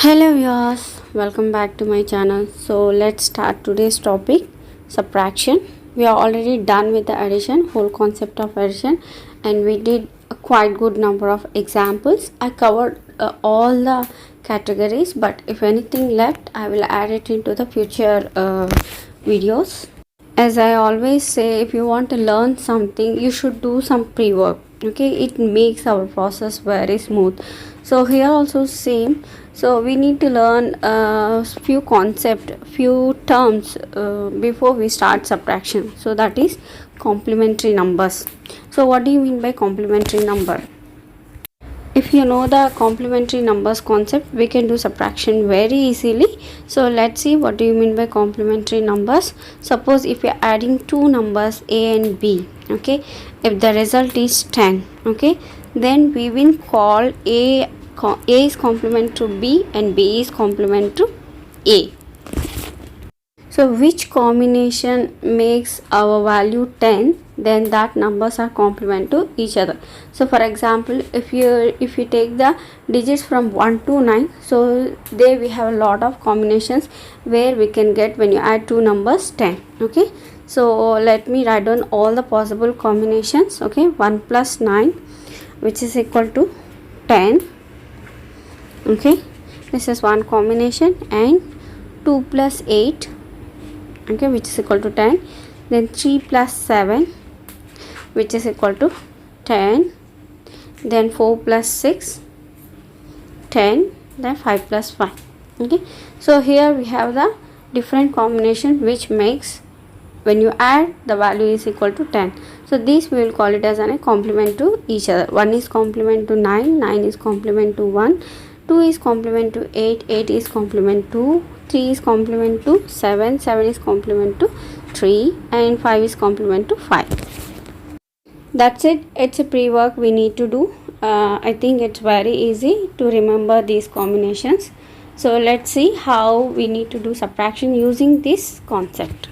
Hello viewers, welcome back to my channel. So let's start today's topic, subtraction. We are already done with the addition, whole concept of addition, and we did a quite good number of examples. I covered all the categories, but if anything left I will add it into the future videos. As I always say, if you want to learn something you should do some pre-work. Okay, it makes our process very smooth. So here also same. So we need to learn a few concept, few terms before we start subtraction. So that is complementary numbers. So what do you mean by complementary number? If you know the complementary numbers concept, we can do subtraction very easily. So let's see what do you mean by complementary numbers. Suppose if you're adding two numbers a and b, okay, if the result is 10, okay, then we will call a is complement to b and b is complement to a. So which combination makes our value 10, then that numbers are complement to each other. So for example, if you take the digits from 1 to 9, so there we have a lot of combinations where we can get, when you add two numbers, 10. Okay, so let me write down all the possible combinations. Okay, 1 plus 9 which is equal to 10. Okay, this is one combination, and 2 plus 8, okay, which is equal to 10. Then 3 plus 7 which is equal to 10. Then 4 plus 6, 10. Then 5 plus 5. Okay, so here we have the different combination which makes, when you add, the value is equal to 10. So this we will call it as a complement to each other. 1 is complement to 9, 9 is complement to 1, 2 is complement to 8, 8 is complement to 3 is complement to 7, 7 is complement to 3, and 5 is complement to 5. That's it. It's a pre-work we need to do. I think it's very easy to remember these combinations. So let's see how we need to do subtraction using this concept.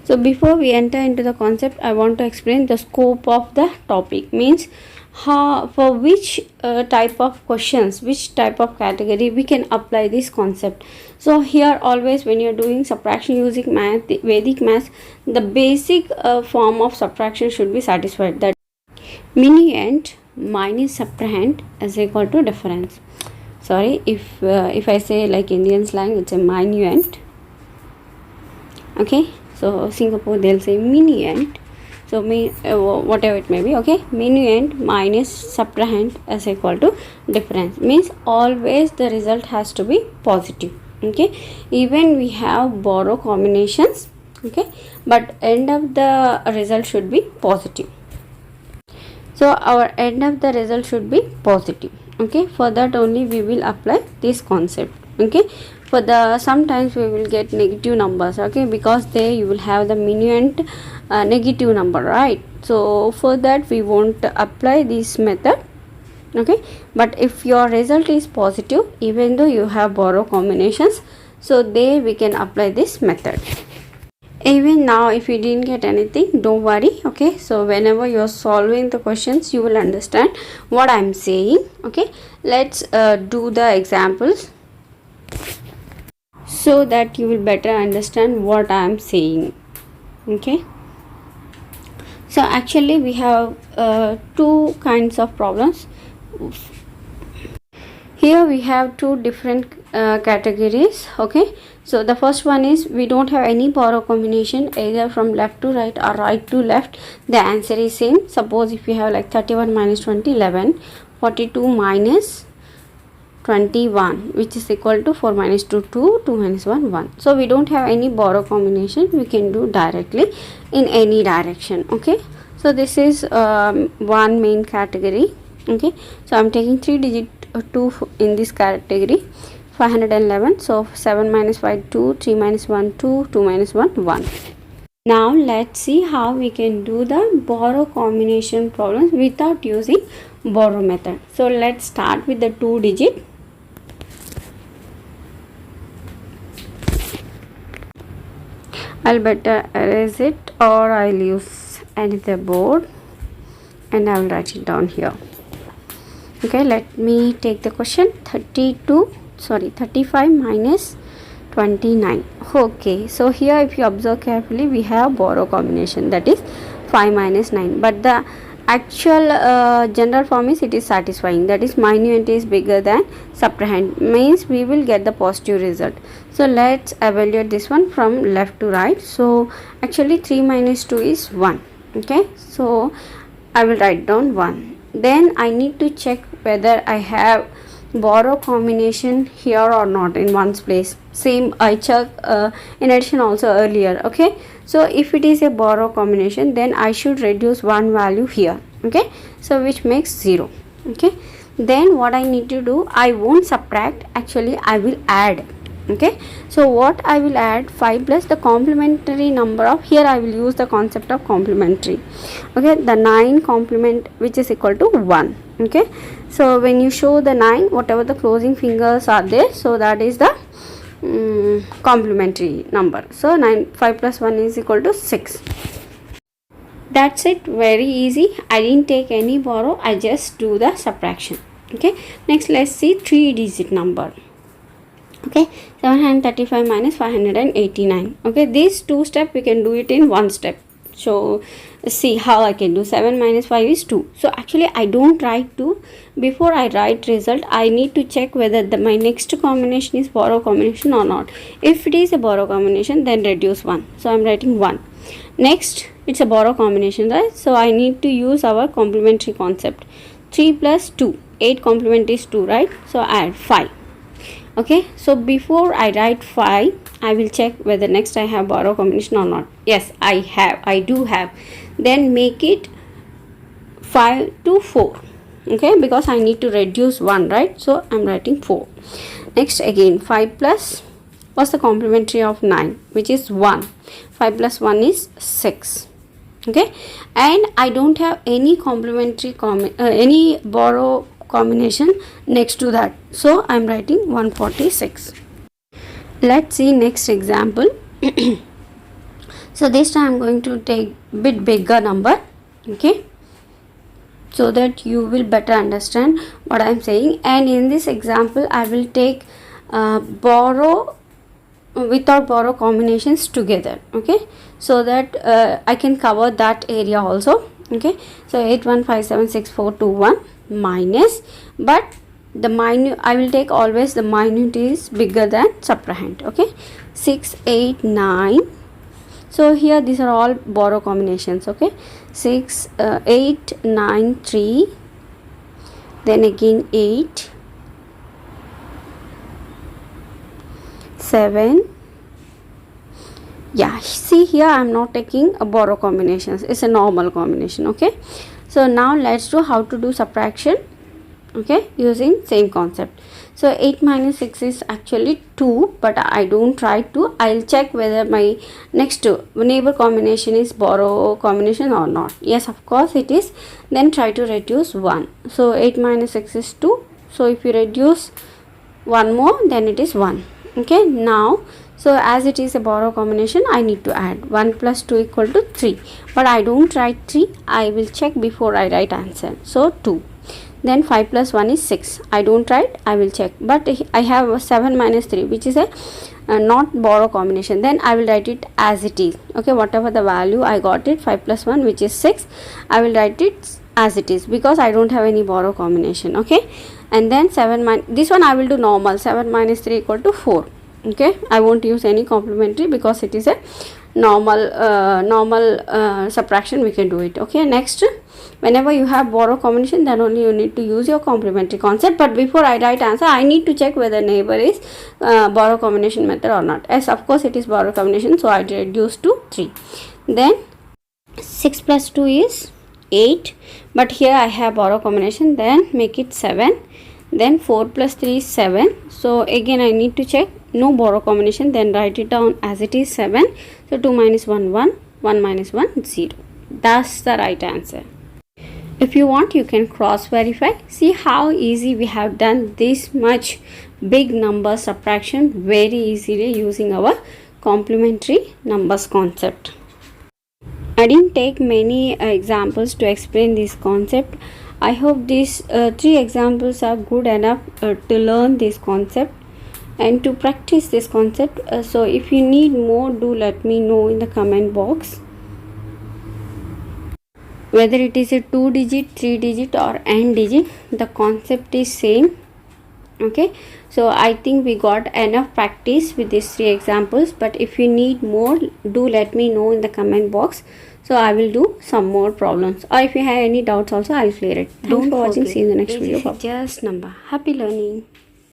So before we enter into the concept, I want to explain the scope of the topic. Means how, for which type of questions, which type of category we can apply this concept. So here always when you're doing subtraction using math, Vedic math, the basic form of subtraction should be satisfied. That minuend minus subtrahend is equal to difference. Sorry, if I say like Indian slang, it's a minuend. Okay, so Singapore they'll say minuend. So whatever it may be. Okay, minuend minus subtrahend is equal to difference. Means always the result has to be positive. Okay, even we have borrow combinations. Okay, but end of the result should be positive. So our end of the result should be positive. Okay, for that only we will apply this concept. Okay, for the sometimes we will get negative numbers. Okay, because there you will have the minuend negative number, right? So for that we won't apply this method. Okay, but if your result is positive, even though you have borrow combinations, so there we can apply this method. Even now if you didn't get anything, don't worry. Okay, so whenever you're solving the questions you will understand what I'm saying. Okay, let's do the examples so that you will better understand what I'm saying. Okay, so actually we have two kinds of problems. Here we have two different categories. Okay, so the first one is we don't have any borrow combination either from left to right or right to left. The answer is same. Suppose if you have like 31 minus 20, 11, 42 minus 21 which is equal to 4 minus 2, 2, 2 minus 1, 1. So we don't have any borrow combination. We can do directly in any direction. Okay, so this is one main category. Okay, so I'm taking 3 digit 2 in this category, 511. So 7 minus 5, 2, 3 minus 1, 2, 2 minus 1, 1. Now let's see how we can do the borrow combination problems without using borrow method. So let's start with the 2 digit. I'll better erase it or I'll use another board and I will write it down here. Okay, let me take the question. 32 sorry, 35 minus 29. Okay, so here if you observe carefully, we have borrow combination, that is 5 minus 9, but the actual general form is it is satisfying, that is minuend is bigger than subtrahend, means we will get the positive result. So let's evaluate this one from left to right. So actually 3 minus 2 is 1. Okay, so I will write down 1. Then I need to check whether I have borrow combination here or not in ones place. Same I checked in addition also earlier. Okay, so if it is a borrow combination, then I should reduce one value here. Okay, so which makes 0. Okay, then what I need to do, I won't subtract, actually I will add. Okay, so what I will add, 5 plus the complementary number of, here I will use the concept of complementary. Okay, the 9 complement which is equal to 1. Okay, so when you show the 9, whatever the closing fingers are there, so that is the complementary number. So 5 plus 1 is equal to 6. That's it, very easy. I didn't take any borrow, I just do the subtraction. Okay, next let's see 3-digit number. Okay, 735 minus 589. Okay, these two steps we can do it in one step. So see how I can do. 7 minus 5 is 2. So actually I don't write 2. Before I write result, I need to check whether my next combination is borrow combination or not. If it is a borrow combination, then reduce 1. So I'm writing 1. Next, it's a borrow combination, right? So I need to use our complementary concept. 3 plus 2. 8 complement is 2, right? So add 5. Okay, so before I write 5, I will check whether next I have borrow combination or not. Yes, I do have. Then make it 5 to 4. Okay, because I need to reduce 1, right? So I'm writing 4. Next again 5 plus, what's the complementary of 9, which is 1. 5 plus 1 is 6. Okay, and I don't have any complementary any borrow combination next to that, so I'm writing 146. Let's see next example. So this time I'm going to take bit bigger number. Okay, so that you will better understand what I'm saying. And in this example I will take borrow without borrow combinations together. Okay, so that I can cover that area also. Okay, so 81576421 minus, but the minute I will take always the minute is bigger than subtrahend. Okay, 689. So here these are all borrow combinations. Okay, 6 8 9 3, then again 8 7. Yeah, see here I am not taking a borrow combinations, it's a normal combination. Okay, so now let's do how to do subtraction. Okay, using same concept. So 8 minus 6 is actually 2, but I don't try to. I'll check whether my next neighbor combination is borrow combination or not. Yes, of course it is. Then try to reduce 1. So 8 minus 6 is 2. So if you reduce 1 more, then it is 1. Okay, now so as it is a borrow combination, I need to add 1 plus 2 equal to 3, but I don't write 3. I will check before I write answer. So 2. Then 5 plus 1 is 6. I don't write, I will check, but I have 7 minus 3, which is a not borrow combination. Then I will write it as it is. Okay, whatever the value I got it, 5 plus 1, which is 6, I will write it as it is because I don't have any borrow combination. Okay, and then 7 minus, this one I will do normal. 7 minus 3 equal to 4. Okay, I won't use any complementary because it is a normal subtraction, we can do it. Okay, next, whenever you have borrow combination, then only you need to use your complementary concept. But before I write answer, I need to check whether neighbor is borrow combination method or not. Yes, of course it is borrow combination, so I reduce to 3. Then 6 plus 2 is 8, but here I have borrow combination, then make it 7. Then 4 plus 3 is 7. So again I need to check no borrow combination, then write it down as it is 7. So 2 minus 1 1, 1 minus 1 0. That's the right answer. If you want, you can cross verify. See how easy we have done this much big number subtraction very easily using our complementary numbers concept. I didn't take many examples to explain this concept. I hope these 3 examples are good enough to learn this concept. and to practice this concept. So if you need more, do let me know in the comment box. Whether it is a 2 digit, 3 digit or n digit, the concept is same. Okay, so I think we got enough practice with these 3 examples, but if you need more, do let me know in the comment box. So I will do some more problems, or if you have any doubts also, I'll clear it. Thanks for watching. See you in the next video. Just number. Happy learning.